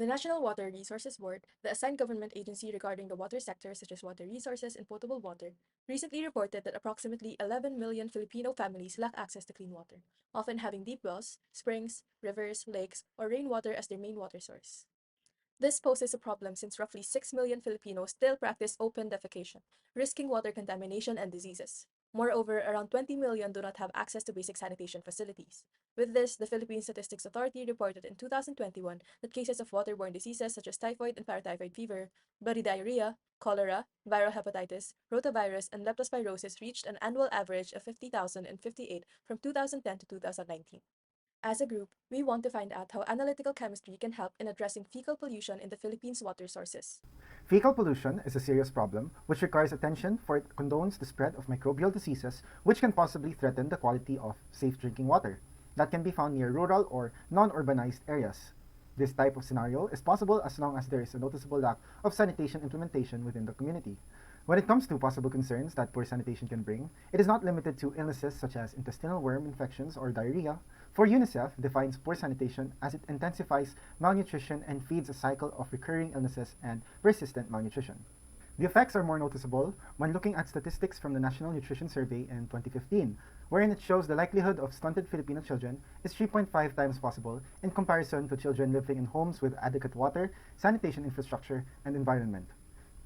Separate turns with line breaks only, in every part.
The National Water Resources Board, the assigned government agency regarding the water sector such as water resources and potable water, recently reported that approximately 11 million Filipino families lack access to clean water, often having deep wells, springs, rivers, lakes, or rainwater as their main water source. This poses a problem since roughly 6 million Filipinos still practice open defecation, risking water contamination and diseases. Moreover, around 20 million do not have access to basic sanitation facilities. With this, the Philippine Statistics Authority reported in 2021 that cases of waterborne diseases such as typhoid and paratyphoid fever, bloody diarrhea, cholera, viral hepatitis, rotavirus, and leptospirosis reached an annual average of 50,000 and 58 from 2010 to 2019. As a group, we want to find out how analytical chemistry can help in addressing fecal pollution in the Philippines' water sources.
Fecal pollution is a serious problem which requires attention for it condones the spread of microbial diseases which can possibly threaten the quality of safe drinking water that can be found near rural or non-urbanized areas. This type of scenario is possible as long as there is a noticeable lack of sanitation implementation within the community. When it comes to possible concerns that poor sanitation can bring, it is not limited to illnesses such as intestinal worm infections or diarrhea, for UNICEF defines poor sanitation as it intensifies malnutrition and feeds a cycle of recurring illnesses and persistent malnutrition. The effects are more noticeable when looking at statistics from the National Nutrition Survey in 2015, wherein it shows the likelihood of stunted Filipino children is 3.5 times possible in comparison to children living in homes with adequate water, sanitation infrastructure, and environment.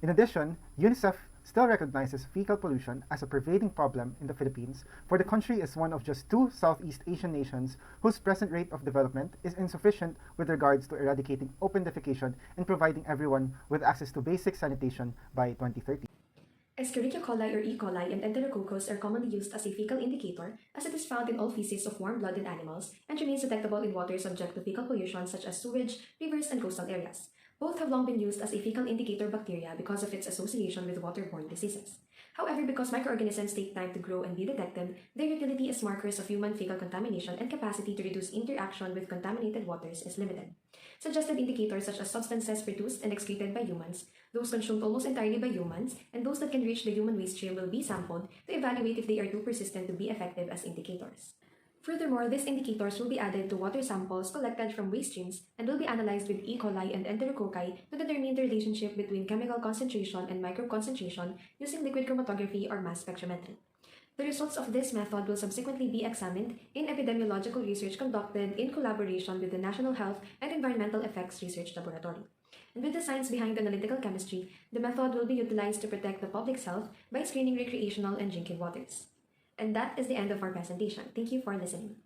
In addition, UNICEF still recognizes fecal pollution as a pervading problem in the Philippines, for the country is one of just two Southeast Asian nations whose present rate of development is insufficient with regards to eradicating open defecation and providing everyone with access to basic sanitation by 2030.
Escherichia coli or E. coli and Enterococcus are commonly used as a fecal indicator as it is found in all feces of warm-blooded animals and remains detectable in water subject to fecal pollution such as sewage, rivers, and coastal areas. Both have long been used as a fecal indicator bacteria because of its association with waterborne diseases. However, because microorganisms take time to grow and be detected, their utility as markers of human fecal contamination and capacity to reduce interaction with contaminated waters is limited. Suggested indicators such as substances produced and excreted by humans, those consumed almost entirely by humans, and those that can reach the human waste stream will be sampled to evaluate if they are too persistent to be effective as indicators. Furthermore, these indicators will be added to water samples collected from waste streams and will be analyzed with E. coli and Enterococci to determine the relationship between chemical concentration and microbe concentration using liquid chromatography or mass spectrometry. The results of this method will subsequently be examined in epidemiological research conducted in collaboration with the National Health and Environmental Effects Research Laboratory. And with the science behind analytical chemistry, the method will be utilized to protect the public's health by screening recreational and drinking waters. And that is the end of our presentation. Thank you for listening.